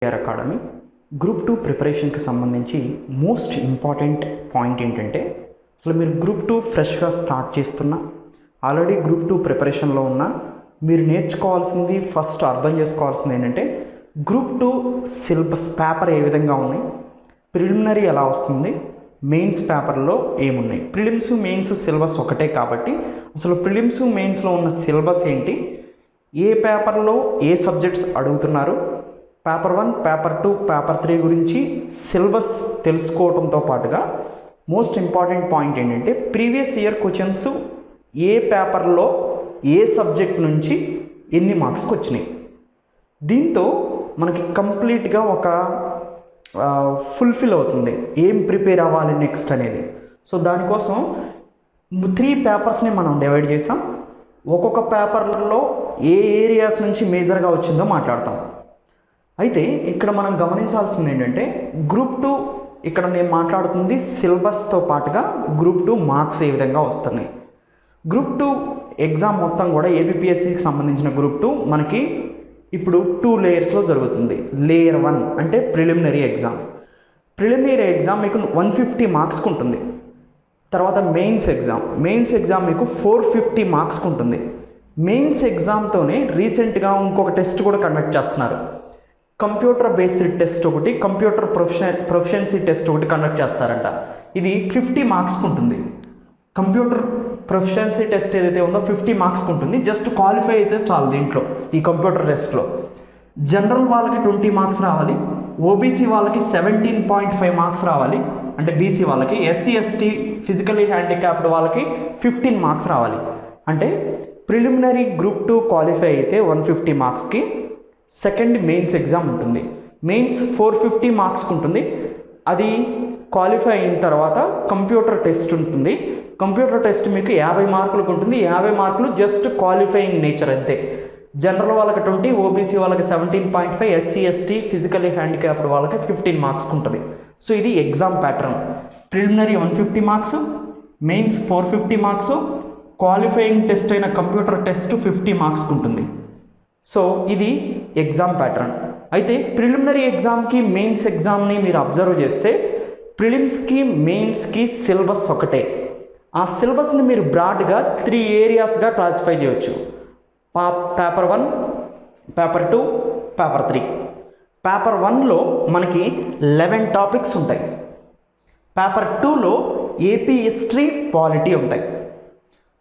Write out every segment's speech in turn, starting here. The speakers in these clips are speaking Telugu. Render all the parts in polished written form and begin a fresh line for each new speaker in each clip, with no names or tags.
అకాడమీ గ్రూప్ 2 ప్రిపరేషన్కి సంబంధించి మోస్ట్ ఇంపార్టెంట్ పాయింట్ ఏంటంటే అసలు మీరు గ్రూప్ 2 ఫ్రెష్గా స్టార్ట్ చేస్తున్నా ఆల్రెడీ గ్రూప్ 2 ప్రిపరేషన్లో ఉన్న మీరు నేర్చుకోవాల్సింది ఫస్ట్ అర్థం చేసుకోవాల్సింది ఏంటంటే గ్రూప్ 2 సిలబస్ పేపర్ ఏ విధంగా ఉన్నాయి, ప్రిలిమినరీ ఎలా వస్తుంది, మెయిన్స్ పేపర్లో ఏమున్నాయి. ప్రిలిమ్స్ మెయిన్స్ సిలబస్ ఒకటే కాబట్టి అసలు ప్రిలిమ్స్ మెయిన్స్లో ఉన్న సిలబస్ ఏంటి, ఏ పేపర్లో ఏ సబ్జెక్ట్స్ అడుగుతున్నారు, పేపర్ 1 పేపర్ 2 పేపర్ 3 గురించి సిలబస్ తెలుసుకోవడంతో పాటుగా మోస్ట్ ఇంపార్టెంట్ పాయింట్ ఏంటంటే ప్రీవియస్ ఇయర్ క్వశ్చన్స్ ఏ పేపర్లో ఏ సబ్జెక్ట్ నుంచి ఎన్ని మార్క్స్కి వచ్చినాయి. దీంతో మనకి కంప్లీట్గా ఒక ఫుల్ఫిల్ అవుతుంది ఏం ప్రిపేర్ అవ్వాలి నెక్స్ట్ అనేది. సో దానికోసం 3 పేపర్స్ని మనం డివైడ్ చేసాం. ఒక్కొక్క పేపర్లో ఏ ఏరియాస్ నుంచి మేజర్గా వచ్చిందో మాట్లాడతాం. అయితే ఇక్కడ మనం గమనించాల్సింది ఏంటంటే గ్రూప్ 2 ఇక్కడ నేను మాట్లాడుతుంది సిలబస్తో పాటుగా గ్రూప్ 2 మార్క్స్ ఏ విధంగా వస్తున్నాయి. గ్రూప్ 2 ఎగ్జామ్ మొత్తం కూడా ఏపీఎస్సికి సంబంధించిన గ్రూప్ 2 మనకి ఇప్పుడు 2 లేయర్స్లో జరుగుతుంది. లేయర్ 1 అంటే ప్రిలిమినరీ ఎగ్జామ్. ప్రిలిమినరీ ఎగ్జామ్ మీకు 150 మార్క్స్కి ఉంటుంది. తర్వాత మెయిన్స్ ఎగ్జామ్ మీకు 450 మార్క్స్కి ఉంటుంది. మెయిన్స్ ఎగ్జామ్తోనే రీసెంట్గా ఇంకొక టెస్ట్ కూడా కండక్ట్ చేస్తున్నారు. కంప్యూటర్ బేస్డ్ టెస్ట్ ఒకటి, కంప్యూటర్ ప్రొఫిషియన్సీ టెస్ట్ ఒకటి కండక్ట్ చేస్తారంట. ఇది 50 మార్క్స్కి ఉంటుంది. కంప్యూటర్ ప్రొఫిషియన్సీ టెస్ట్ ఏదైతే ఉందో 50 మార్క్స్కి ఉంటుంది. జస్ట్ క్వాలిఫై అయితే చాలు దీంట్లో ఈ కంప్యూటర్ టెస్ట్లో. జనరల్ వాళ్ళకి 20 మార్క్స్ రావాలి, ఓబీసీ వాళ్ళకి 17.5 మార్క్స్ రావాలి, అంటే బీసీ వాళ్ళకి, ఎస్సీ ఎస్టీ ఫిజికలీ హ్యాండిక్యాప్డ్ వాళ్ళకి 15 మార్క్స్ రావాలి. అంటే ప్రిలిమినరీ గ్రూప్ 2 క్వాలిఫై అయితే 150 మార్క్స్కి సెకండ్ మెయిన్స్ ఎగ్జామ్ ఉంటుంది. మెయిన్స్ 450 మార్క్స్కి ఉంటుంది. అది క్వాలిఫై అయిన తర్వాత కంప్యూటర్ టెస్ట్ ఉంటుంది. కంప్యూటర్ టెస్ట్ మీకు 50 మార్కులకు ఉంటుంది. 50 మార్కులు జస్ట్ క్వాలిఫైయింగ్ నేచర్ అంతే. జనరల్ వాళ్ళకి 20, ఓబీసీ వాళ్ళకి 17.5, ఎస్సీ ఎస్టీ ఫిజికలీ హ్యాండిక్యాప్డ్ వాళ్ళకి 15 మార్క్స్కి ఉంటుంది. సో ఇది exam pattern. Preliminary 150 marks, mains 450 marks, qualifying test అయిన కంప్యూటర్ టెస్ట్ 50 మార్క్స్కి ఉంటుంది. సో ఇది ఎగ్జామ్ ప్యాటర్న్. అయితే ప్రిలిమినరీ ఎగ్జామ్కి మెయిన్స్ ఎగ్జామ్ని మీరు అబ్జర్వ్ చేస్తే ప్రిలిమ్స్కి మెయిన్స్కి సిలబస్ ఒకటే. ఆ సిలబస్ని మీరు బ్రాడ్గా 3 ఏరియాస్గా క్లాసిఫై చేయవచ్చు. Paper 1, paper 2, paper 3. పేపర్ 1లో మనకి 11 టాపిక్స్ ఉంటాయి. పేపర్ 2లో ఏపీ హిస్టరీ, పాలిటీ ఉంటాయి.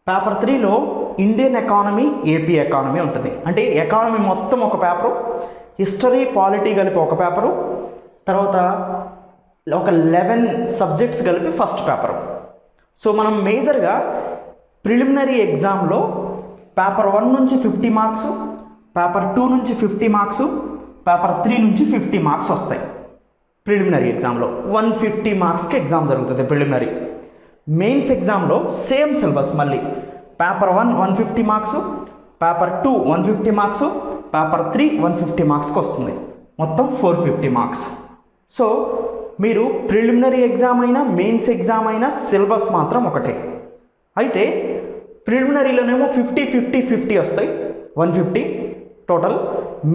పేపర్ 3లో ఇండియన్ ఎకానమీ, ఏపీ ఎకానమీ ఉంటుంది. అంటే ఎకానమీ మొత్తం ఒక పేపరు, హిస్టరీ పాలిటీ కలిపి ఒక పేపరు, తర్వాత ఒక 11 సబ్జెక్ట్స్ కలిపి ఫస్ట్ పేపరు. సో మనం మేజర్గా ప్రిలిమినరీ ఎగ్జామ్లో పేపర్ 1 నుంచి 50 మార్క్స్, పేపర్ 2 నుంచి 50 మార్క్స్, పేపర్ 3 నుంచి 50 మార్క్స్ వస్తాయి. ప్రిలిమినరీ ఎగ్జామ్లో 150 మార్క్స్కి ఎగ్జామ్ జరుగుతుంది ప్రిలిమినరీ. మెయిన్స్ ఎగ్జామ్లో సేమ్ సిలబస్, మళ్ళీ paper 1 150 marks, paper 2 150 marks, paper 3 150 మార్క్స్కి వస్తుంది. మొత్తం 450 మార్క్స్. సో మీరు ప్రిలిమినరీ ఎగ్జామ్ అయినా మెయిన్స్ ఎగ్జామ్ అయినా సిలబస్ మాత్రం ఒకటే. అయితే ప్రిలిమినరీలోనేమో 50 50 50 వస్తాయి, 150 టోటల్.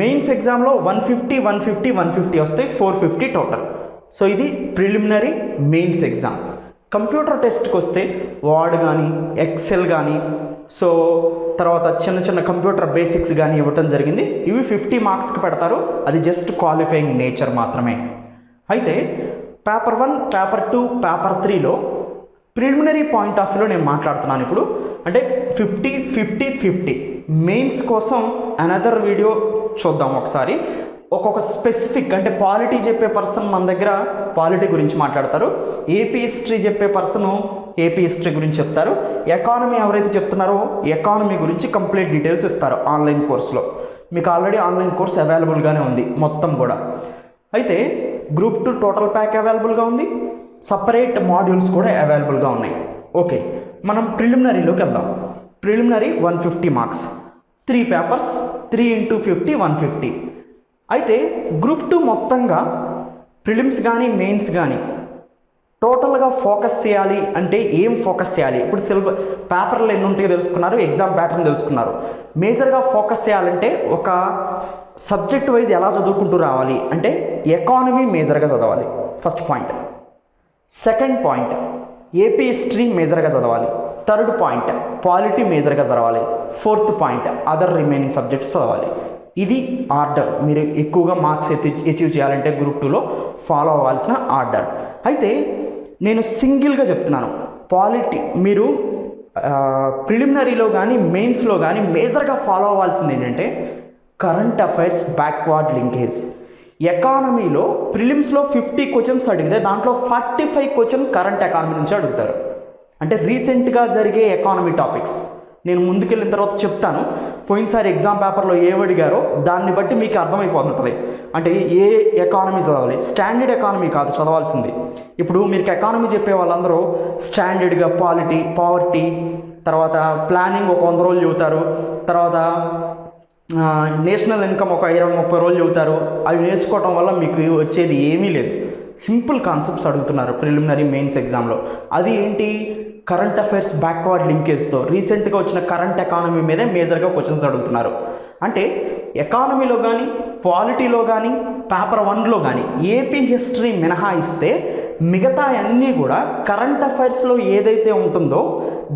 మెయిన్స్ ఎగ్జామ్లో 150 150 150 వస్తాయి, 450 టోటల్. సో ఇది ప్రిలిమినరీ మెయిన్స్ ఎగ్జామ్. కంప్యూటర్ టెస్ట్కి వస్తే వర్డ్ కానీ, ఎక్సెల్ కానీ, సో తర్వాత చిన్న చిన్న కంప్యూటర్ బేసిక్స్ కానీ ఇవ్వటం జరిగింది. ఇవి 50 మార్క్స్కి పెడతారు. అది జస్ట్ క్వాలిఫైయింగ్ నేచర్ మాత్రమే. అయితే పేపర్ 1, పేపర్ 2, పేపర్ 3లో ప్రిలిమినరీ పాయింట్ ఆఫ్ వ్యూలో నేను మాట్లాడుతున్నాను ఇప్పుడు. అంటే 50 50 50. మెయిన్స్ కోసం అనదర్ వీడియో చూద్దాం ఒకసారి. ఒక్కొక్క స్పెసిఫిక్, అంటే పాలిటీ చెప్పే పర్సన్ మన దగ్గర పాలిటీ గురించి మాట్లాడతారు, ఏపీ హిస్టరీ చెప్పే పర్సన్ ఏపీ హిస్టరీ గురించి చెప్తారు, ఎకానమీ ఎవరైతే చెప్తున్నారో ఎకానమీ గురించి కంప్లీట్ డీటెయిల్స్ ఇస్తారు ఆన్లైన్ కోర్సులో. మీకు ఆల్రెడీ ఆన్లైన్ కోర్స్ అవైలబుల్గానే ఉంది మొత్తం కూడా. అయితే గ్రూప్ 2 టోటల్ ప్యాక్ అవైలబుల్గా ఉంది, సపరేట్ మాడ్యూల్స్ కూడా అవైలబుల్గా ఉన్నాయి. ఓకే, మనం ప్రిలిమినరీలోకి వెళ్దాం. Preliminary 150 marks, 3 papers, 3 × 50 150. అయితే గ్రూప్ 2 మొత్తంగా ప్రిలిమ్స్ కానీ మెయిన్స్ కానీ టోటల్గా ఫోకస్ చేయాలి అంటే ఏం ఫోకస్ చేయాలి? ఇప్పుడు సిలబస్ పేపర్లు ఎన్ని ఉంటాయో తెలుసుకున్నారు, ఎగ్జామ్ ప్యాటర్న్ తెలుసుకున్నారు. మేజర్గా ఫోకస్ చేయాలంటే ఒక సబ్జెక్ట్ వైజ్ ఎలా చదువుకుంటూ రావాలి అంటే ఎకానమీ మేజర్గా చదవాలి, first point. Second point AP history మేజర్గా చదవాలి. థర్డ్ పాయింట్ పాలిటీ మేజర్గా చదవాలి. Fourth point other remaining subjects చదవాలి. ఇది ఆర్డర్. మీరు ఎక్కువగా మార్క్స్ అచీవ్ చేయాలంటే గ్రూప్ 2లో ఫాలో అవ్వాల్సిన ఆర్డర్. అయితే నేను సింగిల్గా చెప్తున్నాను, పాలిటీ మీరు ప్రిలిమినరీలో కానీ మెయిన్స్లో కానీ మేజర్గా ఫాలో అవ్వాల్సింది ఏంటంటే కరెంట్ అఫైర్స్ బ్యాక్వర్డ్ లింకేజ్. ఎకానమీలో ప్రిలిమ్స్లో 50 క్వశ్చన్స్ అడిగితే దాంట్లో 45 క్వశ్చన్ కరెంట్ ఎకానమీ నుంచి అడుగుతారు. అంటే రీసెంట్గా జరిగే ఎకానమీ టాపిక్స్ నేను ముందుకెళ్ళిన తర్వాత చెప్తాను. పోయినసారి ఎగ్జామ్ పేపర్లో ఏమడిగారో దాన్ని బట్టి మీకు అర్థమైపోతుంటుంది. అంటే ఏ ఎకానమీ చదవాలి, స్టాండర్డ్ ఎకానమీ కాదు చదవాల్సింది. ఇప్పుడు మీకు ఎకానమీ చెప్పే వాళ్ళందరూ స్టాండర్డ్గా పావర్టీ, తర్వాత ప్లానింగ్ ఒక 100 రోజులు చెబుతారు, తర్వాత నేషనల్ ఇన్కమ్ ఒక 20-30 రోజులు చెబుతారు. అవి నేర్చుకోవటం వల్ల మీకు వచ్చేది ఏమీ లేదు. సింపుల్ కాన్సెప్ట్స్ అడుగుతున్నారు ప్రిలిమినరీ మెయిన్స్ ఎగ్జామ్లో. అది ఏంటి, కరెంట్ అఫైర్స్ బ్యాక్వర్డ్ లింకేజ్తో రీసెంట్గా వచ్చిన కరెంట్ ఎకానమీ మీదే మేజర్గా క్వశ్చన్స్ అడుగుతున్నారు. అంటే ఎకానమీలో కానీ పాలిటీలో కానీ పేపర్ 1లో కానీ ఏపీ హిస్టరీ మినహాయిస్తే మిగతా అన్నీ కూడా కరెంట్ అఫైర్స్లో ఏదైతే ఉంటుందో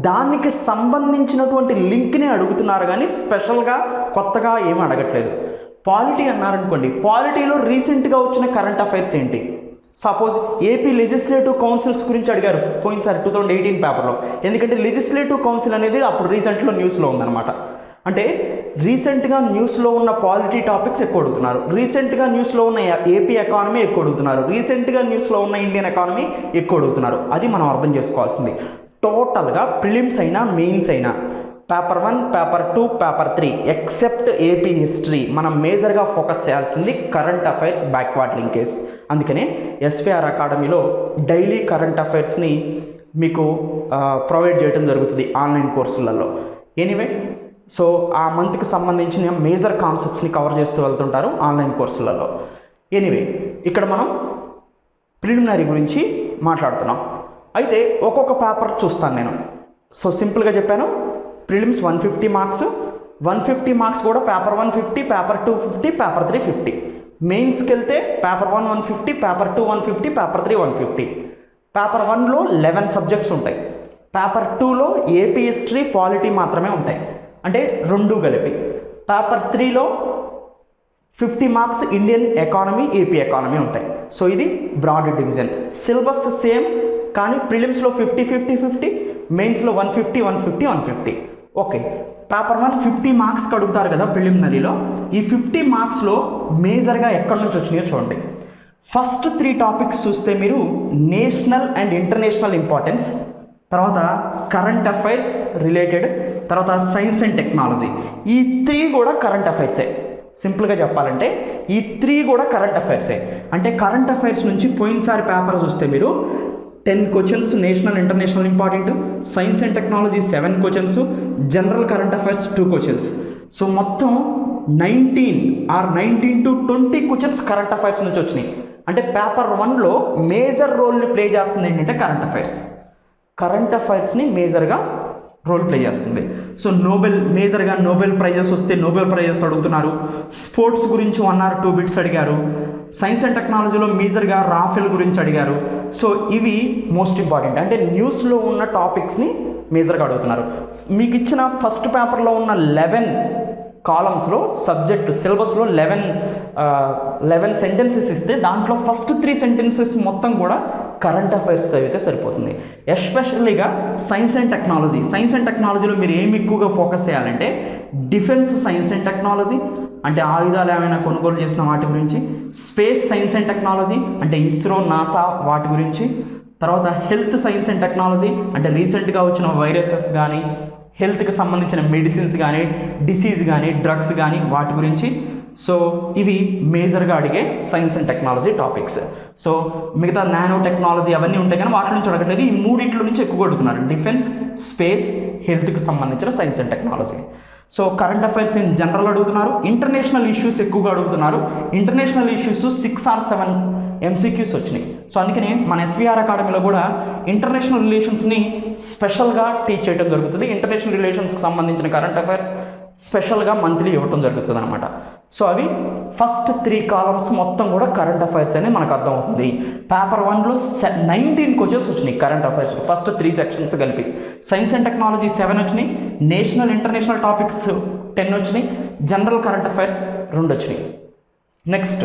దానికి సంబంధించినటువంటి లింక్ని అడుగుతున్నారు, కానీ స్పెషల్గా కొత్తగా ఏమీ అడగట్లేదు. పాలిటీ అన్నారనుకోండి, పాలిటీలో రీసెంట్గా వచ్చిన కరెంట్ అఫైర్స్ ఏంటి, సపోజ్ ఏపీ లెజిస్లేటివ్ కౌన్సిల్స్ గురించి అడిగారు పోయినసారి 2018 పేపర్లో. ఎందుకంటే లెజిస్లేటివ్ కౌన్సిల్ అనేది అప్పుడు రీసెంట్లో న్యూస్లో ఉందన్నమాట. అంటే రీసెంట్గా న్యూస్లో ఉన్న పాలిటీ టాపిక్స్ ఎక్కువ అడుగుతున్నారు, రీసెంట్గా న్యూస్లో ఉన్న ఏపీ ఎకానమీ ఎక్కువ అడుగుతున్నారు, రీసెంట్గా న్యూస్లో ఉన్న ఇండియన్ ఎకానమీ ఎక్కువ అడుగుతున్నారు. అది మనం అర్థం చేసుకోవాల్సింది. టోటల్గా ప్రిలిమ్స్ అయినా మెయిన్స్ అయినా paper 1, paper 2, paper 3 except AP history మనం మేజర్గా ఫోకస్ చేయాల్సింది కరెంట్ అఫైర్స్ బ్యాక్వర్డ్ లింకేజ్. అందుకనే ఎస్విఆర్ అకాడమీలో డైలీ కరెంట్ అఫైర్స్ని మీకు ప్రొవైడ్ చేయడం జరుగుతుంది ఆన్లైన్ కోర్సులలో. ఎనీవే, సో ఆ మంత్కి సంబంధించిన మేజర్ కాన్సెప్ట్స్ని కవర్ చేస్తూ వెళ్తుంటారు ఆన్లైన్ కోర్సులలో. ఎనీవే, ఇక్కడ మనం ప్రిలిమినరీ గురించి మాట్లాడుతున్నాం. అయితే ఒక్కొక్క పేపర్ చూస్తాను నేను. సో సింపుల్గా చెప్పాను, ప్రిలిమ్స్ 150 మార్క్స్, 150 మార్క్స్ కూడా పేపర్ 1 50, పేపర్ 2 50, పేపర్ 3 50. మెయిన్స్కి వెళ్తే పేపర్ 1 150, పేపర్ 2 150, పేపర్ 3 150. పేపర్ 1లో 11 సబ్జెక్ట్స్ ఉంటాయి, పేపర్ 2లో ఏపీ హిస్టరీ పాలిటీ మాత్రమే ఉంటాయి, అంటే రెండు కలిపి. పేపర్ 3లో 50 marks Indian economy, AP economy ఉంటాయి. సో ఇది బ్రాడ్ డివిజన్. సిలబస్ సేమ్, కానీ ప్రిలిమ్స్లో 50 50 50, మెయిన్స్లో 150 150 150. ఓకే, పేపర్ 1 50 మార్క్స్కి అడుగుతారు కదా ప్రిలిమినరీలో. ఈ 50 మార్క్స్లో మేజర్గా ఎక్కడి నుంచి వచ్చినాయో చూడండి. ఫస్ట్ 3 టాపిక్స్ చూస్తే మీరు నేషనల్ అండ్ ఇంటర్నేషనల్ ఇంపార్టెన్స్, తర్వాత కరెంట్ అఫైర్స్ రిలేటెడ్, తర్వాత సైన్స్ అండ్ టెక్నాలజీ. ఈ 3 కూడా కరెంట్ అఫైర్సే. సింపుల్గా చెప్పాలంటే ఈ 3 కూడా కరెంట్ అఫైర్సే. అంటే కరెంట్ అఫైర్స్ నుంచి పోయినసారి పేపర్ చూస్తే మీరు 10 questions national international important, science and technology 7 questions, general current affairs 2 questions. So మొత్తం 19 to 20 క్వశ్చన్స్ కరెంట్ అఫైర్స్ నుంచి వచ్చినాయి. అంటే పేపర్ 1లో మేజర్ రోల్ని ప్లే చేస్తుంది ఏంటంటే కరెంట్ అఫైర్స్. కరెంట్ అఫైర్స్ని మేజర్గా రోల్ ప్లే చేస్తుంది. సో మేజర్గా నోబెల్ ప్రైజెస్ వస్తే నోబెల్ ప్రైజెస్ అడుగుతున్నారు. స్పోర్ట్స్ గురించి 1 or 2 బిట్స్ అడిగారు. సైన్స్ అండ్ టెక్నాలజీలో మేజర్గా రాఫెల్ గురించి అడిగారు. సో ఇవి మోస్ట్ ఇంపార్టెంట్. అంటే న్యూస్లో ఉన్న టాపిక్స్ని మేజర్గా అడుగుతున్నారు. మీకు ఇచ్చిన ఫస్ట్ పేపర్లో ఉన్న 11 కాలమ్స్లో సబ్జెక్ట్ సిలబస్లో 11 సెంటెన్సెస్ ఇస్తే దాంట్లో ఫస్ట్ 3 సెంటెన్సెస్ మొత్తం కూడా కరెంట్ అఫైర్స్ అయితే సరిపోతుంది. ఎస్పెషల్లీగా science and technology. Science and టెక్నాలజీలో మీరు ఏమి ఎక్కువగా ఫోకస్ చేయాలంటే డిఫెన్స్ సైన్స్ అండ్ టెక్నాలజీ, అంటే ఆయుధాలు ఏమైనా కొనుగోలు చేసిన వాటి గురించి, స్పేస్ సైన్స్ అండ్ టెక్నాలజీ అంటే ఇస్రో, నాసా వాటి గురించి, తర్వాత హెల్త్ సైన్స్ అండ్ టెక్నాలజీ అంటే రీసెంట్గా వచ్చిన వైరసెస్ కానీ, హెల్త్కి సంబంధించిన మెడిసిన్స్ కానీ, డిసీజ్ కానీ, డ్రగ్స్ కానీ వాటి గురించి. సో ఇవి మేజర్గా అడిగే science and technology topics. So మిగతా నానో టెక్నాలజీ అవన్నీ ఉంటాయి కానీ వాటి నుంచి అడగట్లేదు. ఈ మూడింటి నుంచి ఎక్కువ అడుగుతున్నారు, డిఫెన్స్, స్పేస్, హెల్త్కి సంబంధించిన science and technology. So current affairs in general అడుగుతున్నారు. ఇంటర్నేషనల్ ఇష్యూస్ ఎక్కువగా అడుగుతున్నారు. ఇంటర్నేషనల్ ఇష్యూస్ 6 or 7 MCQs వచ్చినాయి. సో అందుకని మన ఎస్విఆర్ అకాడమీలో కూడా ఇంటర్నేషనల్ రిలేషన్స్ని స్పెషల్గా టీచ్ చేయడం జరుగుతుంది. ఇంటర్నేషనల్ రిలేషన్స్కి సంబంధించిన కరెంట్ అఫైర్స్, స్పెషల్గా మంత్లీ ఇవ్వటం జరుగుతుంది అనమాట. సో అవి ఫస్ట్ 3 కాలమ్స్ మొత్తం కూడా కరెంట్ అఫైర్స్ అని మనకు అర్థమవుతుంది. పేపర్ 1లో 19 క్వశ్చన్స్ వచ్చినాయి కరెంట్ అఫైర్స్, ఫస్ట్ 3 సెక్షన్స్ కలిపి. సైన్స్ అండ్ టెక్నాలజీ 7 వచ్చినాయి, నేషనల్ ఇంటర్నేషనల్ టాపిక్స్ 10 వచ్చినాయి, జనరల్ కరెంట్ అఫైర్స్ 2 వచ్చినాయి. నెక్స్ట్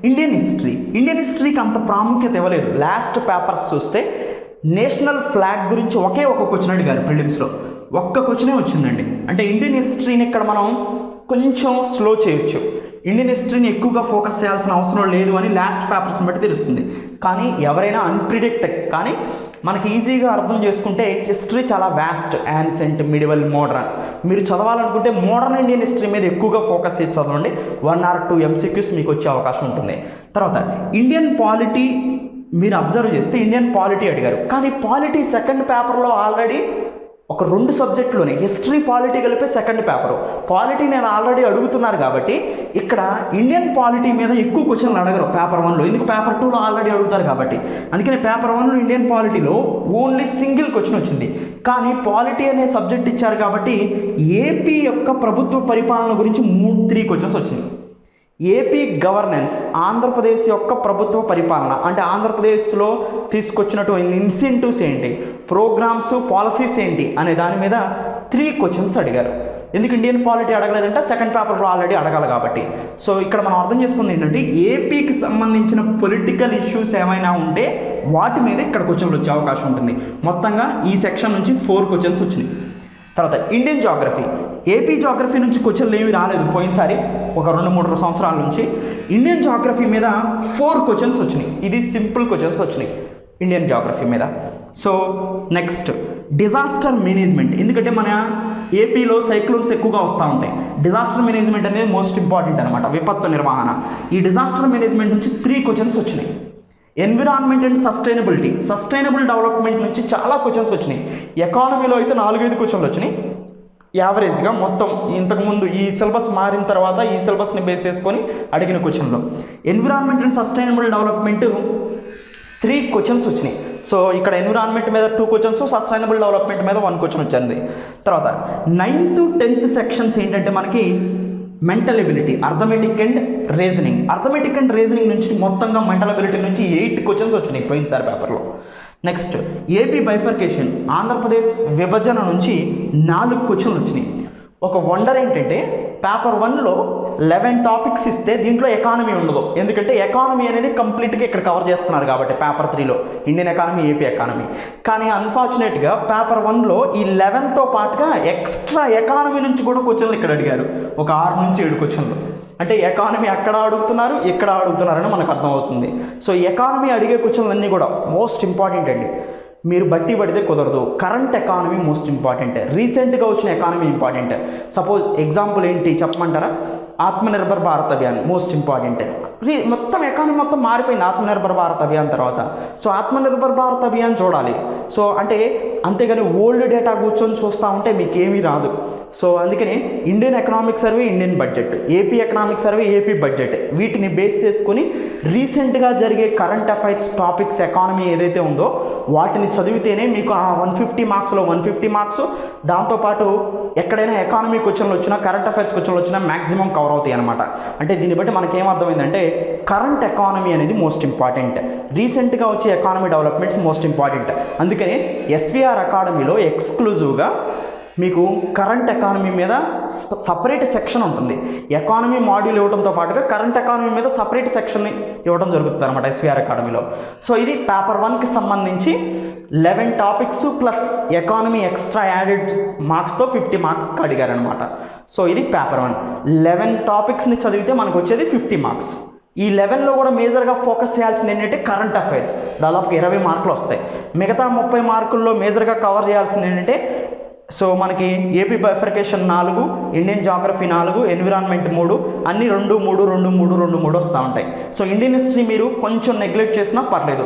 ఇండియన్ హిస్టరీకి అంత ప్రాముఖ్యత ఇవ్వలేదు. లాస్ట్ పేపర్స్ చూస్తే నేషనల్ ఫ్లాగ్ గురించి ఒకే ఒక క్వశ్చన్ అడిగారు ప్రిలిమ్స్లో, ఒక్క క్వశ్చనే వచ్చిందండి. అంటే ఇండియన్ హిస్టరీని ఇక్కడ మనం కొంచెం స్లో చేయొచ్చు, ఇండియన్ హిస్టరీని ఎక్కువగా ఫోకస్ చేయాల్సిన అవసరం లేదు అని లాస్ట్ పేపర్స్ని బట్టి తెలుస్తుంది. కానీ ఎవరైనా అన్ప్రిడిక్టెడ్, కానీ మనకి ఈజీగా అర్థం చేసుకుంటే హిస్టరీ చాలా వ్యాస్ట్, యాన్సెంట్, మిడివల్, మోడర్న్. మీరు చదవాలనుకుంటే మోడర్న్ ఇండియన్ హిస్టరీ మీద ఎక్కువగా ఫోకస్ చేసి చదవండి, 1 or 2 MCQs మీకు వచ్చే అవకాశం ఉంటుంది. తర్వాత ఇండియన్ పాలిటీ మీరు అబ్జర్వ్ చేస్తే ఇండియన్ పాలిటీ అడిగారు, కానీ పాలిటీ సెకండ్ పేపర్లో ఆల్రెడీ ఒక 2 సబ్జెక్టులోనే హిస్టరీ పాలిటీ కలిపే సెకండ్ పేపరు. పాలిటీ నేను ఆల్రెడీ అడుగుతున్నారు కాబట్టి ఇక్కడ ఇండియన్ పాలిటీ మీద ఎక్కువ క్వశ్చన్లు అడగరు పేపర్ 1లో, ఎందుకు పేపర్ 2లో ఆల్రెడీ అడుగుతారు కాబట్టి. అందుకని పేపర్ 1లో ఇండియన్ పాలిటీలో ఓన్లీ సింగిల్ క్వశ్చన్ వచ్చింది. కానీ పాలిటీ అనే సబ్జెక్ట్ ఇచ్చారు కాబట్టి ఏపీ యొక్క ప్రభుత్వ పరిపాలన గురించి 3 క్వశ్చన్స్ వచ్చింది. ఏపీ గవర్నెన్స్, ఆంధ్రప్రదేశ్ యొక్క ప్రభుత్వ పరిపాలన, అంటే ఆంధ్రప్రదేశ్లో తీసుకొచ్చినటువంటి ఇన్సెంటివ్స్ ఏంటి, ప్రోగ్రామ్స్, పాలసీస్ ఏంటి అనే దాని మీద 3 క్వశ్చన్స్ అడిగారు. ఎందుకు ఇండియన్ పాలిటీ అడగలేదంటే సెకండ్ పేపర్లో ఆల్రెడీ అడగాలి కాబట్టి. సో ఇక్కడ మనం అర్థం చేసుకుంది ఏంటంటే ఏపీకి సంబంధించిన పొలిటికల్ ఇష్యూస్ ఏమైనా ఉంటే వాటి మీద ఇక్కడ క్వశ్చన్లు వచ్చే అవకాశం ఉంటుంది. మొత్తంగా ఈ సెక్షన్ నుంచి 4 క్వశ్చన్స్ వచ్చినాయి. తర్వాత ఇండియన్ జాగ్రఫీ, ఏపీ జాగ్రఫీ నుంచి క్వశ్చన్లు ఏమీ రాలేదు పోయినసారి, ఒక 2-3 సంవత్సరాల నుంచి. ఇండియన్ జాగ్రఫీ మీద 4 క్వశ్చన్స్ వచ్చినాయి. ఇది సింపుల్ క్వశ్చన్స్ వచ్చినాయి ఇండియన్ జాగ్రఫీ మీద. సో నెక్స్ట్ డిజాస్టర్ మేనేజ్మెంట్, ఎందుకంటే మన ఏపీలో సైక్లోన్స్ ఎక్కువగా వస్తూ ఉంటాయి. డిజాస్టర్ మేనేజ్మెంట్ అనేది మోస్ట్ ఇంపార్టెంట్ అనమాట, విపత్తు నిర్వహణ. ఈ డిజాస్టర్ మేనేజ్మెంట్ నుంచి 3 క్వశ్చన్స్ వచ్చినాయి. ఎన్విరాన్మెంట్ అండ్ సస్టైనబుల్ డెవలప్మెంట్ నుంచి చాలా క్వశ్చన్స్ వచ్చినాయి. ఎకానమీలో అయితే 4-5 క్వశ్చన్లు వచ్చినాయి యావరేజ్గా. మొత్తం ఇంతకుముందు ఈ సిలబస్ మారిన తర్వాత ఈ సిలబస్ని బేస్ చేసుకొని అడిగిన క్వశ్చన్లో environment and sustainable development 3 questions వచ్చినాయి. సో ఇక్కడ ఎన్విరాన్మెంట్ మీద 2 క్వశ్చన్స్, సస్టైనబుల్ డెవలప్మెంట్ మీద 1 క్వశ్చన్ వచ్చింది. తర్వాత 9th 10th సెక్షన్స్ ఏంటంటే మనకి mental ability, arithmetic and reasoning నుంచి మొత్తంగా మెంటల్ ఎబిలిటీ నుంచి 8 క్వశ్చన్స్ వచ్చినాయి పోయినసారి పేపర్లో. నెక్స్ట్ ఏపీ బైఫర్కేషన్, ఆంధ్రప్రదేశ్ విభజన నుంచి 4 క్వశ్చన్లు వచ్చినాయి. ఒక వండర్ ఏంటంటే పేపర్ 1లో 11 టాపిక్స్ ఇస్తే దీంట్లో ఎకానమీ ఉండదు, ఎందుకంటే ఎకానమీ అనేది కంప్లీట్గా ఇక్కడ కవర్ చేస్తున్నారు కాబట్టి పేపర్ 3లో ఇండియన్ ఎకానమీ, ఏపీ ఎకానమీ. కానీ అన్ఫార్చునేట్గా పేపర్ 1లో ఈ 11తో పాటుగా ఎక్స్ట్రా ఎకానమీ నుంచి కూడా క్వశ్చన్లు ఇక్కడ అడిగారు, ఒక 6 నుంచి 7 క్వశ్చన్లు. అంటే ఎకానమీ అక్కడ అడుగుతున్నారు, ఇక్కడ అడుగుతున్నారని మనకు అర్థమవుతుంది. సో ఎకానమీ అడిగే క్వశ్చన్లు అన్నీ కూడా మోస్ట్ ఇంపార్టెంట్ అండి, మీరు బట్టి పడితే కుదరదు. కరెంట్ ఎకానమీ మోస్ట్ ఇంపార్టెంట్, రీసెంట్గా వచ్చిన ఎకానమీ ఇంపార్టెంట్. సపోజ్ ఎగ్జాంపుల్ ఏంటి చెప్పమంటారా, ఆత్మనిర్భర్ భారత్ అభియాన్ మోస్ట్ ఇంపార్టెంట్. మొత్తం ఎకానమీ మొత్తం మారిపోయింది ఆత్మనిర్భర్ భారత్ అభియాన్ తర్వాత. సో ఆత్మనిర్భర్ భారత్ అభియాన్ చూడాలి. సో అంటే అంతేగాని ఓల్డ్ డేటా కూర్చొని చూస్తూ ఉంటే మీకు ఏమీ రాదు. సో అందుకని Indian economic survey, Indian budget, AP economic survey, AP budget, వీటిని బేస్ చేసుకొని రీసెంట్గా జరిగే కరెంట్ అఫైర్స్ టాపిక్స్ ఎకానమీ ఏదైతే ఉందో వాటిని చదివితేనే మీకు ఆ 150 మార్క్స్లో 150 మార్క్స్, దాంతోపాటు ఎక్కడైనా ఎకానమీ క్వశ్చన్లు వచ్చినా, కరెంట్ అఫైర్స్ క్వశ్చన్లు వచ్చినా మ్యాక్సిమం కవర్ అవుతాయి అనమాట. అంటే దీన్ని బట్టి మనకేమర్థమైందంటే కరెంట్ ఎకానమీ అనేది మోస్ట్ ఇంపార్టెంట్, రీసెంట్గా వచ్చే ఎకానమీ డెవలప్మెంట్స్ మోస్ట్ ఇంపార్టెంట్. అందుకని ఎస్విఆర్ అకాడమీలో ఎక్స్క్లూజివ్గా మీకు కరెంట్ ఎకానమీ మీద సపరేట్ సెక్షన్ ఉంటుంది. ఎకానమీ మాడ్యూల్ ఇవ్వడంతో పాటుగా కరెంట్ ఎకానమీ మీద సపరేట్ సెక్షన్ని ఇవ్వడం జరుగుతుంది అనమాట ఎస్విఆర్ అకాడమీలో. సో ఇది పేపర్ 1కి సంబంధించి 11 topics plus economy extra added మార్క్స్తో 50 మార్క్స్ అడిగారనమాట. సో ఇది పేపర్ 1. 11 టాపిక్స్ని చదివితే మనకు వచ్చేది 50 మార్క్స్. ఈ 11లో కూడా మేజర్గా ఫోకస్ చేయాల్సింది ఏంటంటే కరెంట్ అఫైర్స్, దాదాపు 20 మార్కులు వస్తాయి. మిగతా 30 మార్కుల్లో మేజర్గా కవర్ చేయాల్సింది ఏంటంటే సో మనకి AP bifurcation 4, Indian geography 4, environment 3, అన్నీ 2, 3, 2, 3, 2, 3 వస్తూ ఉంటాయి. సో ఇండియన్ హిస్టరీ మీరు కొంచెం నెగ్లెక్ట్ చేసినా పర్లేదు,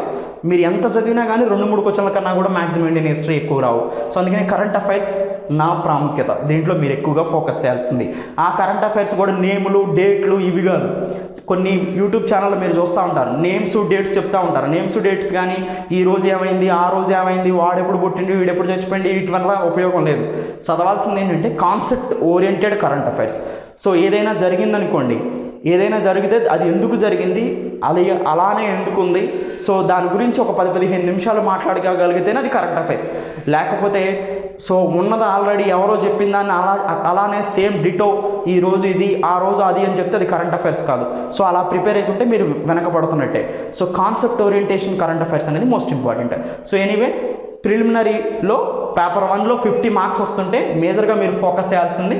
మీరు ఎంత చదివినా కానీ 2-3 క్వశ్చన్ల కన్నా కూడా మ్యాక్సిమం ఇండియన్ హిస్టరీ ఎక్కువ రావు. సో అందుకని కరెంట్ అఫైర్స్ నా ప్రాముఖ్యత, దీంట్లో మీరు ఎక్కువగా ఫోకస్ చేయాల్సింది. ఆ కరెంట్ అఫైర్స్ కూడా నేములు, డేట్లు ఇవి కాదు. కొన్ని యూట్యూబ్ ఛానల్లో మీరు చూస్తూ ఉంటారు, నేమ్స్ డేట్స్ చెప్తూ ఉంటారు. నేమ్స్ డేట్స్ కానీ ఈ రోజు ఏమైంది, ఆ రోజు ఏమైంది, వాడెప్పుడు పుట్టిండి, వీడెప్పుడు చచ్చిపోయింది, వీటి వల్ల ఉపయోగం లేదు. లేదు, చదవాల్సింది ఏంటంటే concept oriented current affairs. So ఏదైనా జరిగిందనుకోండి, ఏదైనా జరిగితే అది ఎందుకు జరిగింది, అలానే ఎందుకు ఉంది, సో దాని గురించి ఒక 10-15 నిమిషాలు మాట్లాడగలిగితేనే అది కరెంట్ అఫైర్స్. లేకపోతే సో ఉన్నది ఆల్రెడీ ఎవరో చెప్పిన దాన్ని అలానే సేమ్ డిటో ఈ రోజు ఇది ఆ రోజు అది అని చెప్తే అది కరెంట్ అఫైర్స్ కాదు. సో అలా ప్రిపేర్ అవుతుంటే మీరు వెనకబడుతున్నట్టే. So concept orientation current affairs అనేది మోస్ట్ ఇంపార్టెంట్. సో ఎనీవే ప్రిలిమినరీలో పేపర్ 1లో 50 మార్క్స్ వస్తుంటే మేజర్గా మీరు ఫోకస్ చేయాల్సింది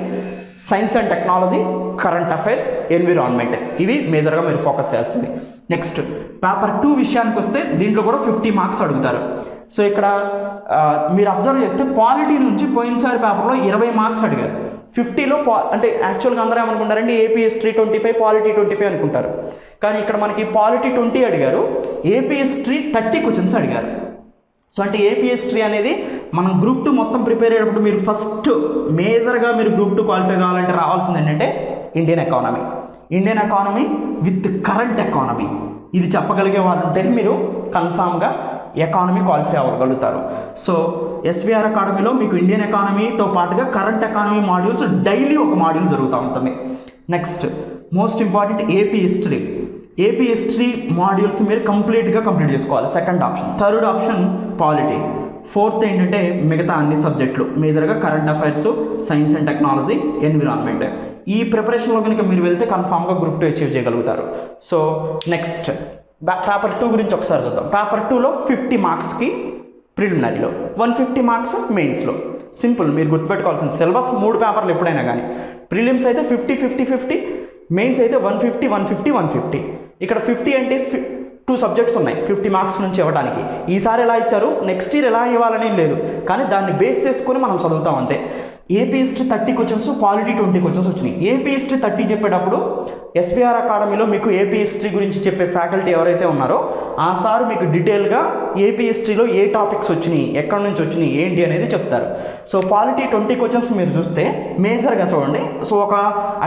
science and technology, current affairs, environment, ఇవి మేజర్గా మీరు ఫోకస్ చేయాల్సింది. నెక్స్ట్ పేపర్ 2 విషయానికి వస్తే దీంట్లో కూడా 50 మార్క్స్ అడుగుతారు. సో ఇక్కడ మీరు అబ్జర్వ్ చేస్తే పాలిటీ నుంచి పోయినసారి పేపర్లో 20 మార్క్స్ అడిగారు. 50లో అంటే యాక్చువల్గా అందరూ ఏమనుకుంటారంటే ఏపీ హిస్టరీ 25, పాలిటీ 25 అనుకుంటారు. కానీ ఇక్కడ మనకి పాలిటీ 20 అడిగారు, ఏపీ హిస్టరీ 30 క్వశ్చన్స్ అడిగారు. సో అంటే ఏపీ హిస్టరీ అనేది మనం గ్రూప్ 2 మొత్తం ప్రిపేర్ అయ్యేటప్పుడు మీరు ఫస్ట్ మేజర్గా మీరు గ్రూప్ 2 క్వాలిఫై కావాలంటే రావాల్సింది ఏంటంటే Indian economy with current economy. ఇది చెప్పగలిగే వాళ్ళు ఉంటే మీరు కన్ఫామ్గా ఎకానమీ క్వాలిఫై అవ్వగలుగుతారు. సో ఎస్విఆర్ అకాడమీలో మీకు ఇండియన్ ఎకానమీతో పాటుగా కరెంట్ ఎకానమీ మాడ్యూల్స్ డైలీ ఒక మాడ్యూల్ జరుగుతూ ఉంటుంది. Next most important AP history modules మీరు కంప్లీట్ చేసుకోవాలి, second option. Third option polity. Fourth ఏంటంటే మిగతా అన్ని సబ్జెక్టులు మేజర్గా current affairs, science and technology, environment. ఈ ప్రిపరేషన్లో కనుక మీరు వెళ్తే కన్ఫామ్గా గ్రూప్ 2 అచీవ్ చేయగలుగుతారు. సో నెక్స్ట్ పేపర్ 2 గురించి ఒకసారి చూద్దాం. పేపర్ 2లో 50 మార్క్స్కి ప్రిలిమినరీలో, 150 మార్క్స్ మెయిన్స్లో. సింపుల్, మీరు గుర్తుపెట్టుకోవాల్సిన సిలబస్ 3 పేపర్లు ఎప్పుడైనా కానీ. ప్రిలిమ్స్ అయితే 50, మెయిన్స్ అయితే 150. ఇక్కడ 50 అంటే 2 సబ్జెక్ట్స్ ఉన్నాయి 50 మార్క్స్ నుంచి ఇవ్వడానికి. ఈసారి ఎలా ఇచ్చారు, నెక్స్ట్ ఇయర్ ఎలా ఇవ్వాలని లేదు, కానీ దాన్ని బేస్ చేసుకొని మనం చదువుతాం అంతే. AP history 30 questions, polity 20 questions వచ్చినాయి. ఏపీ హిస్టరీ 30 చెప్పేటప్పుడు ఎస్విఆర్ అకాడమీలో మీకు ఏపీ హిస్టరీ గురించి చెప్పే ఫ్యాకల్టీ ఎవరైతే ఉన్నారో ఆ సార్ మీకు డీటెయిల్గా ఏపీ హిస్టరీలో ఏ టాపిక్స్ వచ్చినాయి, ఎక్కడి నుంచి వచ్చినాయి, ఏంటి అనేది చెప్తారు. సో పాలిటీ 20 క్వశ్చన్స్ మీరు చూస్తే మేజర్గా చూడండి. సో ఒక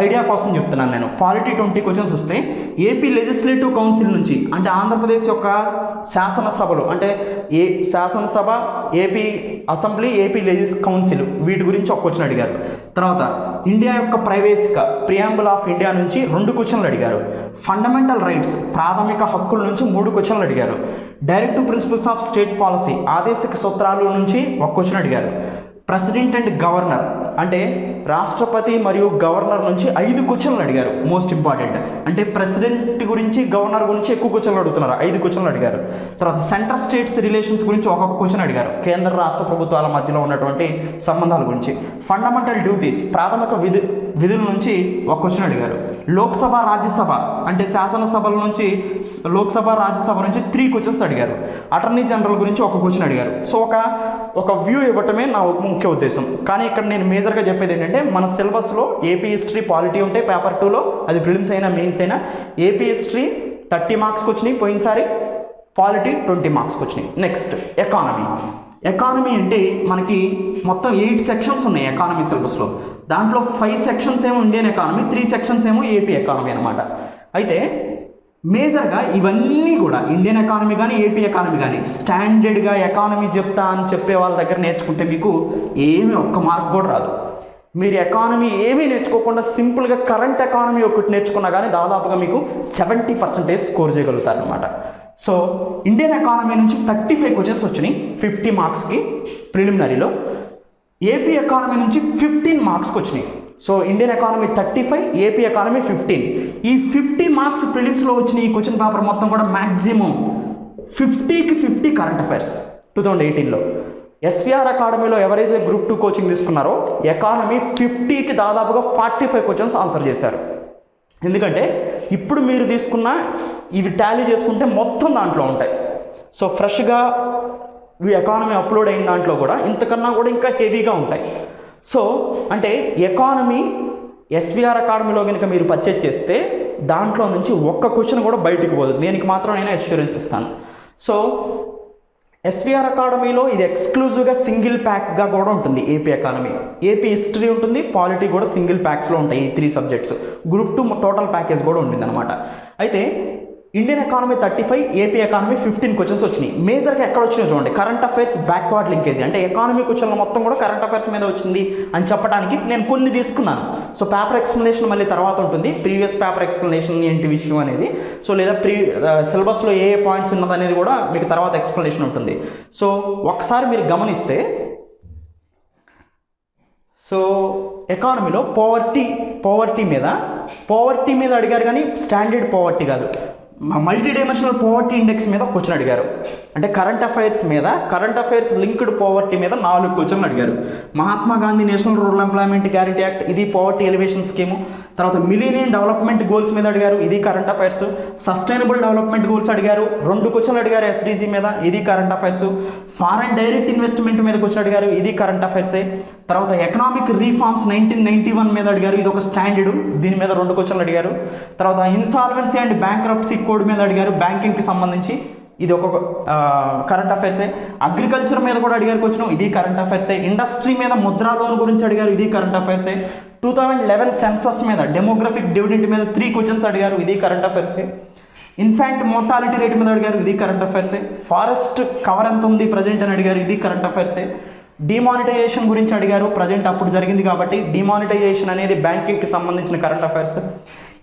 ఐడియా కోసం చెప్తున్నాను నేను. పాలిటీ 20 క్వశ్చన్స్ వస్తే ఏపీ లెజిస్లేటివ్ కౌన్సిల్ నుంచి, అంటే ఆంధ్రప్రదేశ్ యొక్క శాసనసభలు, అంటే శాసనసభ, ఏపీ అసెంబ్లీ, ఏపీ కౌన్సిల్, వీటి గురించి ఒక క్వశ్చన్ అడిగారు. తర్వాత ఇండియా యొక్క ప్రైవేసిక, ప్రియాంబుల్ ఆఫ్ ఇండియా నుంచి 2 క్వశ్చన్లు అడిగారు. ఫండమెంటల్ రైట్స్, ప్రాథమిక హక్కుల నుంచి 3 క్వశ్చన్లు అడిగారు. Directive principles of state policy, ఆదేశిక సూత్రాల నుంచి 1 క్వశ్చన్ అడిగారు. ప్రెసిడెంట్ అండ్ గవర్నర్, అంటే రాష్ట్రపతి మరియు గవర్నర్ నుంచి 5 క్వశ్చన్లు అడిగారు. మోస్ట్ ఇంపార్టెంట్, అంటే ప్రెసిడెంట్ గురించి, గవర్నర్ గురించి ఎక్కువ క్వశ్చన్లు అడుగుతున్నారు, 5 క్వశ్చన్లు అడిగారు. తర్వాత సెంట్రల్ స్టేట్స్ రిలేషన్స్ గురించి 1 క్వశ్చన్ అడిగారు, కేంద్ర రాష్ట్ర ప్రభుత్వాల మధ్యలో ఉన్నటువంటి సంబంధాల గురించి. ఫండమెంటల్ డ్యూటీస్, ప్రాథమిక విధుల నుంచి 1 క్వశ్చన్ అడిగారు. లోక్సభ, రాజ్యసభ, అంటే శాసనసభల నుంచి, లోక్సభ, రాజ్యసభ నుంచి 3 క్వశ్చన్స్ అడిగారు. అటార్నీ జనరల్ గురించి 1 క్వశ్చన్ అడిగారు. సో ఒక వ్యూ ఇవ్వటమే నా ముఖ్య ఉద్దేశం. కానీ ఇక్కడ నేను మేజర్గా చెప్పేది ఏంటంటే మన సిలబస్లో ఏపీ హిస్టరీ, పాలిటీ ఉంటే పేపర్ 2లో, అది ప్రిలిమ్స్ అయినా మెయిన్స్ అయినా, ఏపీ హిస్టరీ 30 మార్క్స్కి వచ్చినాయి పోయినసారి, పాలిటీ 20 మార్క్స్కి వచ్చినాయి. నెక్స్ట్ ఎకానమీ అంటే మనకి మొత్తం 8 సెక్షన్స్ ఉన్నాయి ఎకానమీ సిలబస్లో. దాంట్లో 5 సెక్షన్స్ ఏమో ఇండియన్ ఎకానమీ, 3 సెక్షన్స్ ఏమో ఏపీ ఎకానమీ అనమాట. అయితే మేజర్గా ఇవన్నీ కూడా ఇండియన్ ఎకానమీ కానీ ఏపీ ఎకానమీ కానీ స్టాండర్డ్గా ఎకానమీ చెప్తా అని చెప్పే వాళ్ళ దగ్గర నేర్చుకుంటే మీకు ఏమీ 1 మార్క్ కూడా రాదు. మీరు ఎకానమీ ఏమీ నేర్చుకోకుండా సింపుల్గా కరెంట్ ఎకానమీ ఒకటి నేర్చుకున్నా కానీ దాదాపుగా మీకు 70% స్కోర్ చేయగలుగుతారు అనమాట. సో ఇండియన్ ఎకానమీ నుంచి 35 క్వశ్చన్స్ వచ్చినాయి 50 మార్క్స్కి ప్రిలిమినరీలో. ఏపీ ఎకానమీ నుంచి 15 మార్క్స్కి వచ్చినాయి. So Indian economy 35, AP economy 15. ఈ 50 మార్క్స్ ప్రిలిమ్స్లో వచ్చిన ఈ క్వశ్చన్ పేపర్ మొత్తం కూడా మ్యాక్సిమం 50కి 50 కరెంట్ అఫైర్స్ 2018లో. ఎస్విఆర్ అకాడమీలో ఎవరైతే గ్రూప్ 2 కోచింగ్ తీసుకున్నారో ఎకానమీ 50కి దాదాపుగా 45 క్వశ్చన్స్ ఆన్సర్ చేశారు. ఎందుకంటే ఇప్పుడు మీరు తీసుకున్న ఇవి టాలీ చేసుకుంటే మొత్తం దాంట్లో ఉంటాయి. సో ఫ్రెష్గా ఈ ఎకానమీ అప్లోడ్ అయిన దాంట్లో కూడా ఇంతకన్నా కూడా ఇంకా హెవీగా ఉంటాయి. సో అంటే ఎకానమీ ఎస్విఆర్ అకాడమీలో కనుక మీరు పర్చేజ్ చేస్తే దాంట్లో నుంచి 1 క్వశ్చన్ కూడా బయటకు పోదు. దీనికి మాత్రం నేను అష్యూరెన్స్ ఇస్తాను. సో ఎస్విఆర్ అకాడమీలో ఇది ఎక్స్క్లూజివ్గా సింగిల్ ప్యాక్గా కూడా ఉంటుంది. ఏపీ ఎకానమీ, ఏపీ హిస్టరీ ఉంటుంది, పాలిటీ కూడా సింగిల్ ప్యాక్స్లో ఉంటాయి. ఈ 3 సబ్జెక్ట్స్. గ్రూప్ 2 టోటల్ ప్యాకేజ్ కూడా ఉంటుంది అనమాట. అయితే Indian economy 35, AP economy 15 questions వచ్చినాయి. మేజర్గా ఎక్కడ వచ్చినాయో చూడండి. కరెంట్ అఫైర్స్ బ్యాక్వర్డ్ లింకేజ్, అంటే ఎకానమీ క్వశ్చన్లు మొత్తం కూడా కరెంట్ అఫైర్స్ మీద వచ్చింది అని చెప్పడానికి నేను కొన్ని తీసుకున్నాను. సో పేపర్ ఎక్స్ప్లెనేషన్ మళ్ళీ తర్వాత ఉంటుంది, ప్రీవియస్ పేపర్ ఎక్స్ప్లెనేషన్ ఏంటి విషయం అనేది. సో లేదా సిలబస్లో ఏ పాయింట్స్ ఉన్నది అనేది కూడా మీకు తర్వాత ఎక్స్ప్లెనేషన్ ఉంటుంది. సో ఒకసారి మీరు గమనిస్తే, సో ఎకానమీలో పోవర్టీ మీద అడిగారు, కానీ స్టాండర్డ్ పోవర్టీ కాదు, మల్టీ డైమెన్షనల్ పోవర్టీ ఇండెక్స్ మీద క్వశ్చన్ అడిగారు. అంటే కరెంట్ అఫైర్స్ లింక్డ్ పోవర్టీ మీద 4 క్వశ్చన్లు అడిగారు. Mahatma Gandhi national rural employment guarantee act, ఇది పోవర్టీ ఎలివేషన్ స్కీము. తర్వాత మిలీనియం డెవలప్మెంట్ గోల్స్ మీద అడిగారు, ఇది current affairs. Sustainable development goals అడిగారు, 2 క్వశ్చన్లు అడిగారు ఎస్డిజి మీద, ఇది current affairs. Foreign direct investment మీద క్వశ్చన్ అడిగారు, ఇది కరెంట్ అఫైర్సే. తర్వాత ఎకనామిక్ రీఫార్మ్స్ 1991 మీద అడిగారు, ఇది ఒక స్టాండర్డ్, దీని మీద 2 క్వశ్చన్లు అడిగారు. తర్వాత ఇన్సాల్వెన్సీ అండ్ బ్యాంక్రప్సీ కోడ్ మీద అడిగారు, బ్యాంకింగ్కి సంబంధించి, ఇది ఒక కరెంట్ అఫైర్సే. అగ్రికల్చర్ మీద కూడా అడిగారు క్వశ్చన్, ఇది కరెంట్ అఫైర్సే. ఇండస్ట్రీ మీద ముద్రా లోన్ గురించి అడిగారు, ఇది కరెంట్ అఫైర్సే. 2011 సెన్సస్ మీద డెమోగ్రఫిక్ డివిడెంట్ మీద 3 క్వశ్చన్స్ అడిగారు, ఇది కరెంట్ అఫైర్సే. ఇన్ఫాంట్ మోర్టాలిటీ రేట్ మీద అడిగారు, ఇది కరెంట్ అఫైర్సే. ఫారెస్ట్ కవర్ ఎంత ఉంది ప్రజెంట్ అని అడిగారు, ఇది కరెంట్ అఫైర్సే. డిమానిటైజేషన్ గురించి అడిగారు, ప్రజెంట్ అప్పుడు జరిగింది కాబట్టి డిమానిటైజేషన్ అనేది బ్యాంకింగ్కి సంబంధించిన current affairs.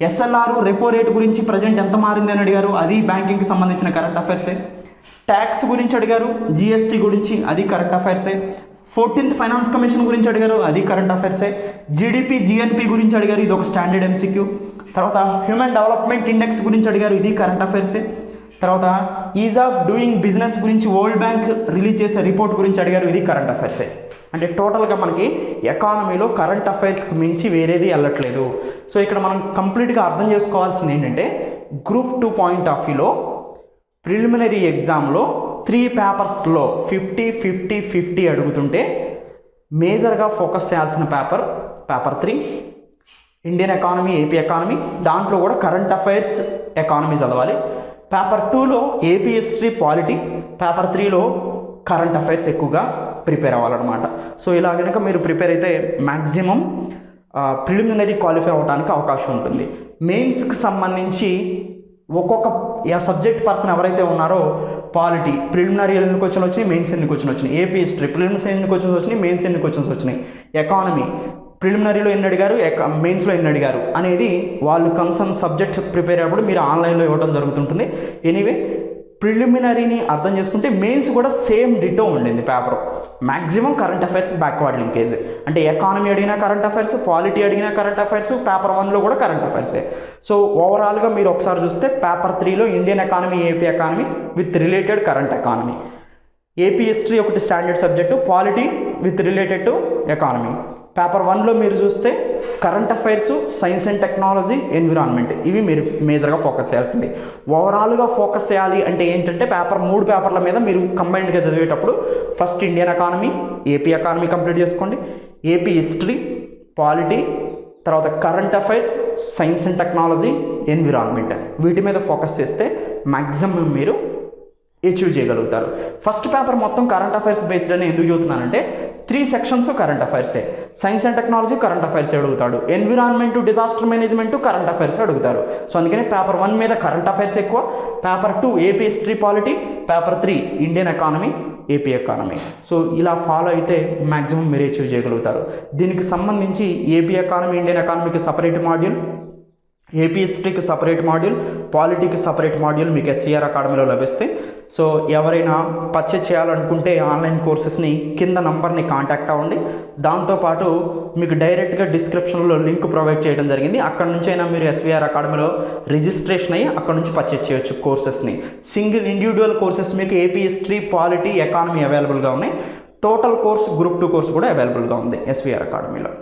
SLR repo rate గురించి ప్రజెంట్ ఎంత మారింది అని అడిగారు, అది బ్యాంకింగ్కి సంబంధించిన కరెంట్ అఫైర్సే. ట్యాక్స్ గురించి అడిగారు, జిఎస్టీ గురించి, అది కరెంట్ అఫైర్సే. 14th ఫైనాన్స్ కమిషన్ గురించి అడిగారు, అది కరెంట్ అఫైర్సే. జీడిపి జిఎన్పి గురించి అడిగారు, ఇది ఒక స్టాండర్డ్ ఎంసీక్యూ. తర్వాత హ్యూమన్ డెవలప్మెంట్ ఇండెక్స్ గురించి అడిగారు, ఇది కరెంట్ అఫైర్సే. తర్వాత ఈజ్ ఆఫ్ డూయింగ్ బిజినెస్ గురించి వరల్డ్ బ్యాంక్ రిలీజ్ చేసే రిపోర్ట్ గురించి అడిగారు, ఇది కరెంట్ అఫైర్సే. అంటే టోటల్గా మనకి ఎకానమీలో కరెంట్ అఫైర్స్కి మించి వేరేది వెళ్ళట్లేదు. సో ఇక్కడ మనం కంప్లీట్గా అర్థం చేసుకోవాల్సింది ఏంటంటే, గ్రూప్ 2 పాయింట్ ఆఫ్ వ్యూలో ప్రిలిమినరీ ఎగ్జామ్లో 3 పేపర్స్లో 50-50-50 అడుగుతుంటే మేజర్గా ఫోకస్ చేయాల్సిన paper 3 Indian economy, AP economy, దాంట్లో కూడా కరెంట్ అఫైర్స్ ఎకానమీ చదవాలి. పేపర్ 2లో ఏపీ హిస్టరీ పాలిటీ, పేపర్ 3లో కరెంట్ అఫైర్స్ ఎక్కువగా ప్రిపేర్ అవ్వాలన్నమాట. సో ఇలా కనుక మీరు ప్రిపేర్ అయితే మ్యాక్సిమం ప్రిలిమినరీ క్వాలిఫై అవ్వడానికి అవకాశం ఉంటుంది. మెయిన్స్కి సంబంధించి ఒక్కొక్క సబ్జెక్ట్ పర్సన్ ఎవరైతే ఉన్నారో, పాలిటీ ప్రిలిమినరీ ఎన్ని క్వశ్చన్ వచ్చినాయి, మెయిన్స్ ఎన్ని క్వశ్చన్ వచ్చినాయి, ఏపీ హిస్టరీ ప్రిలిమినరీ ఎన్ని క్వశ్చన్స్ వచ్చినాయి, మెయిన్స్ ఎన్ని క్వశ్చన్స్ వచ్చినాయి, ఎకానమీ ప్రిలిమినరీలో ఎన్ని అడిగారు, మెయిన్స్లో ఎన్ని అడిగారు అనేది వాళ్ళు కన్సర్న్ సబ్జెక్ట్ ప్రిపేర్ అయ్యేప్పుడు మీరు ఆన్లైన్లో ఇవ్వడం జరుగుతుంటుంది. ఎనీవే ప్రిలిమినరీని అర్థం చేసుకుంటే మెయిన్స్ కూడా సేమ్ డిటో ఉండింది paper. Maximum current affairs backward linkage, అంటే ఎకానమీ అడిగినా కరెంట్ అఫైర్స్, పాలిటీ అడిగినా కరెంట్ అఫైర్స్, పేపర్ 1లో కూడా కరెంట్ అఫైర్సే. సో ఓవరాల్గా మీరు ఒకసారి చూస్తే పేపర్ 3లో Indian economy, AP economy with related current economy, AP history ఒకటి standard subject, polity with related to economy. Paper 1లో మీరు చూస్తే current affairs, science and technology, environment, ఇవి మీరు మేజర్గా ఫోకస్ చేయాల్సింది. ఓవరాల్గా ఫోకస్ చేయాలి అంటే ఏంటంటే పేపర్ 3 పేపర్ల మీద మీరు కంబైన్డ్గా చదివేటప్పుడు first Indian economy, AP economy complete చేసుకోండి, ఏపీ హిస్టరీ, పాలిటీ, తర్వాత current affairs, science and technology, environment, వీటి మీద ఫోకస్ చేస్తే మ్యాక్సిమం మీరు అచీవ్ చేయగలుగుతారు. ఫస్ట్ పేపర్ మొత్తం కరెంట్ అఫైర్స్ బేస్డ్ అని ఎందుకు చెబుతున్నానంటే 3 సెక్షన్స్ కరెంట్ అఫైర్సే. Science and technology current affairs అడుగుతాడు, environment, disaster management current affairs అడుగుతారు. సో అందుకని పేపర్ 1 మీద కరెంట్ అఫైర్స్ ఎక్కువ, paper 2 AP history polity, paper 3 Indian economy, AP economy. So ఇలా ఫాలో అయితే మ్యాక్సిమం మీరు అచీవ్ చేయగలుగుతారు. దీనికి సంబంధించి ఏపీ ఎకానమీ, ఇండియన్ ఎకానమీకి సపరేట్ మాడ్యూల్, ఏపీ హిస్టరీకి సపరేట్ మాడ్యూల్, పాలిటీకి సపరేట్ మాడ్యూల్ మీకు ఎస్సీఆర్ అకాడమీలో లభిస్తాయి. సో ఎవరైనా పర్చేజ్ చేయాలనుకుంటే ఆన్లైన్ కోర్సెస్ని కింద నంబర్ని కాంటాక్ట్ అవ్వండి. దాంతోపాటు మీకు డైరెక్ట్గా డిస్క్రిప్షన్లో లింక్ ప్రొవైడ్ చేయడం జరిగింది. అక్కడ నుంచి అయినా మీరు ఎస్వీఆర్ అకాడమీలో రిజిస్ట్రేషన్ అయ్యి అక్కడ నుంచి పర్చేజ్ చేయొచ్చు కోర్సెస్ని. సింగిల్ ఇండివిజువల్ కోర్సెస్ మీకు ఏపీ హిస్టరీ, పాలిటీ, ఎకానమీ అవైలబుల్గా ఉన్నాయి. టోటల్ కోర్స్ గ్రూప్ 2 కోర్స్ కూడా అవైలబుల్గా ఉంది ఎస్వీఆర్ అకాడమీలో.